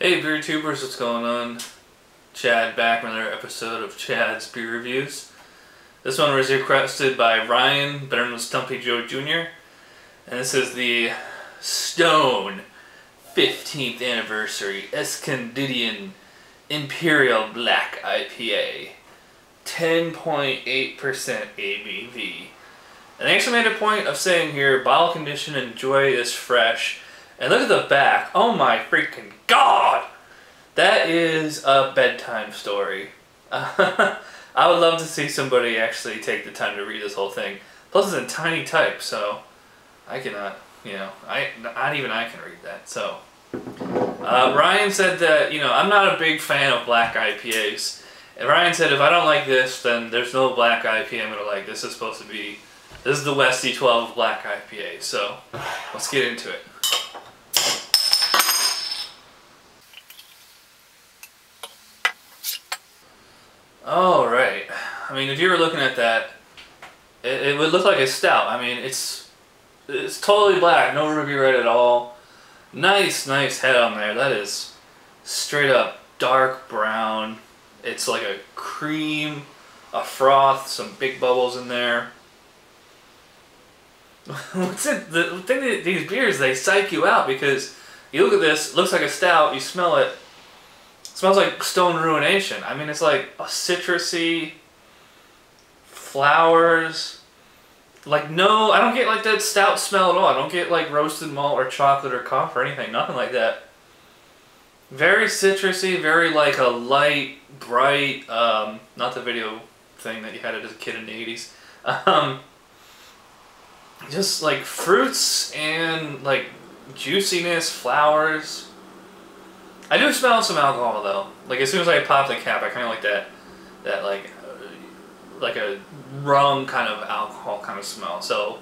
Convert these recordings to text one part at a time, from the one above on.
Hey beer tubers, what's going on? Chad back with another episode of Chad's Beer Reviews. This one was requested by Ryan, better known as Stumpy Joe Jr. And this is the Stone 15th Anniversary Escondidian Imperial Black IPA. 10.8% ABV. And they actually made a point of saying here, bottle condition, enjoy this fresh. And look at the back. Oh my freaking god! That is a bedtime story. I would love to see somebody actually take the time to read this whole thing. Plus it's in tiny type, so I cannot, not even I can read that. So Ryan said that, I'm not a big fan of black IPAs. And Ryan said if I don't like this, then there's no black IPA I'm going to like. This is supposed to be, this is the Westy 12 black IPA. So let's get into it. Alright, I mean if you were looking at that, it would look like a stout. I mean it's totally black, no ruby red at all. Nice head on there. That is straight up dark brown. It's like a cream, a froth, some big bubbles in there. What's it? The thing that these beers, they psych you out because you look at this, it looks like a stout, you smell it. Smells like Stone Ruination. I mean, it's like a citrusy, flowers. Like no, I don't get like that stout smell at all. I don't get like roasted malt or chocolate or coffee or anything. Nothing like that. Very citrusy, very like a light, bright, not the video thing that you had as a kid in the 80s. Just like fruits and like juiciness, flowers. I do smell some alcohol though. Like as soon as I pop the cap, I kind of like that like a rum kind of alcohol kind of smell. So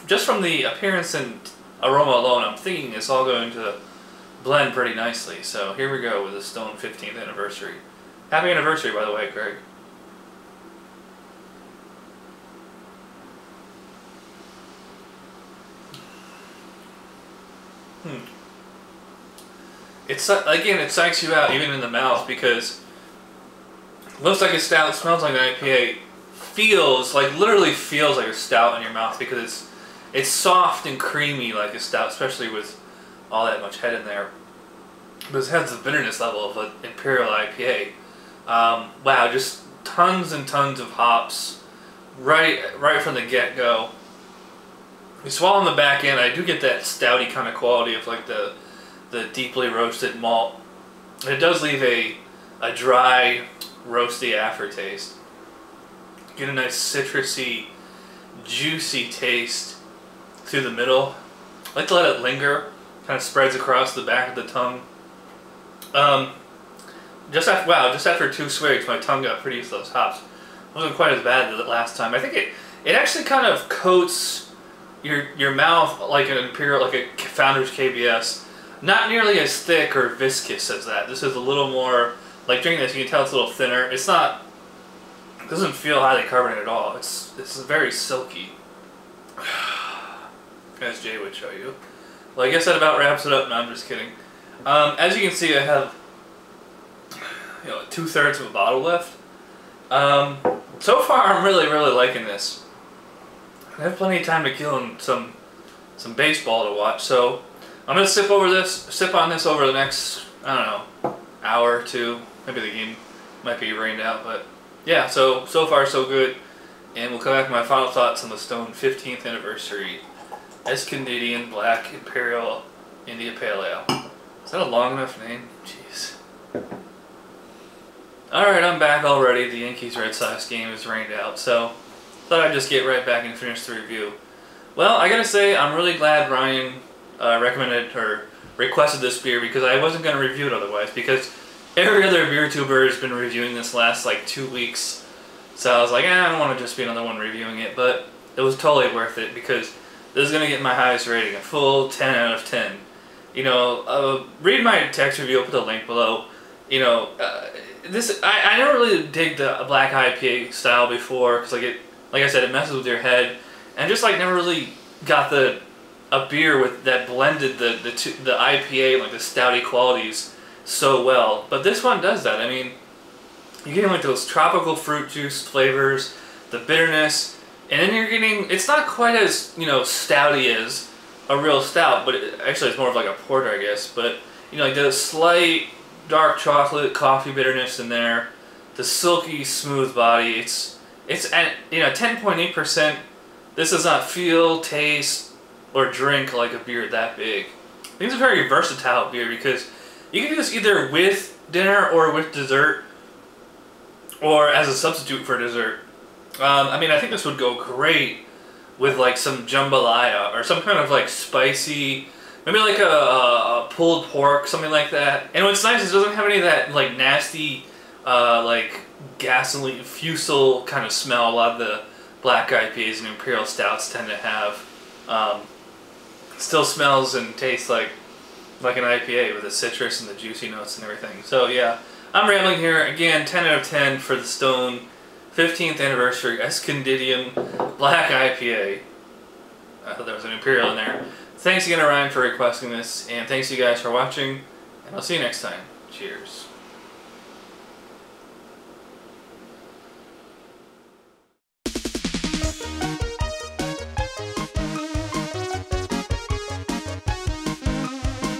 just from the appearance and aroma alone, I'm thinking it's all going to blend pretty nicely. So here we go with the Stone 15th Anniversary. Happy anniversary, by the way, Greg. It's again, it psychs you out even in the mouth because it looks like a stout, it smells like an IPA, feels like, literally feels like a stout in your mouth because it's soft and creamy like a stout, especially with all that much head in there. But it has the bitterness level of an Imperial IPA. Wow, just tons and tons of hops right from the get-go. You swallow in the back end, I do get that stouty kind of quality of like the deeply roasted malt. It does leave a dry, roasty aftertaste. Get a nice citrusy, juicy taste through the middle. I like to let it linger, kind of spreads across the back of the tongue. Just after 2 swigs, my tongue got pretty used to those hops. It wasn't quite as bad as the last time. I think it actually kind of coats your mouth like an Imperial, like a Founder's KBS. Not nearly as thick or viscous as that. This is a little more, like drinking this, you can tell it's a little thinner. It's not, it doesn't feel highly carbonated at all. It's very silky. As Jay would show you. Well, I guess that about wraps it up. No, I'm just kidding. As you can see, I have 2/3 of a bottle left. So far, I'm really liking this. I have plenty of time to kill and some baseball to watch, so I'm gonna sip on this over the next, I don't know, hour or two. Maybe the game might be rained out, but yeah. So far so good, and we'll come back to my final thoughts on the Stone 15th Anniversary Escondidian Black Imperial India Pale Ale. Is that a long enough name? Jeez. All right, I'm back already. The Yankees-Red Sox game is rained out, so thought I'd just get right back and finish the review. Well, I gotta say, I'm really glad Ryan recommended or requested this beer because I wasn't going to review it otherwise, because every other beer tuber has been reviewing this last like 2 weeks. So I was like, I don't want to just be another one reviewing it, but it was totally worth it because this is going to get my highest rating, a full 10 out of 10. Read my text review, I'll put the link below. I never really dig the black IPA style before because like I said, it messes with your head, and just like never really got a beer with that blended the IPA, like the stouty qualities so well. But this one does that. I mean, you're getting like those tropical fruit juice flavors, the bitterness, and then you're getting, it's not quite as, you know, stouty as a real stout, but actually it's more of like a porter, I guess. But, you know, like the slight dark chocolate, coffee bitterness in there, the silky, smooth body. It's at, you know, 10.8%. This does not feel, taste, or drink like a beer that big. I think it's a very versatile beer because you can do this either with dinner or with dessert, or as a substitute for dessert. I mean, I think this would go great with like some jambalaya or some kind of like spicy, maybe like a pulled pork, something like that. And what's nice is it doesn't have any of that like nasty, like gasoline, fusel kind of smell a lot of the black IPAs and Imperial Stouts tend to have. Still smells and tastes like an IPA with the citrus and the juicy notes and everything. So yeah, I'm rambling here. Again, 10 out of 10 for the Stone 15th anniversary Escondidian Black IPA. I thought there was an Imperial in there. Thanks again to Ryan for requesting this, and thanks you guys for watching, and I'll see you next time. Cheers.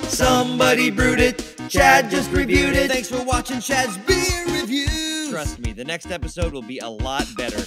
Somebody brewed it, Chad just reviewed it. Thanks for watching Chad's Beer Reviews. Trust me, the next episode will be a lot better.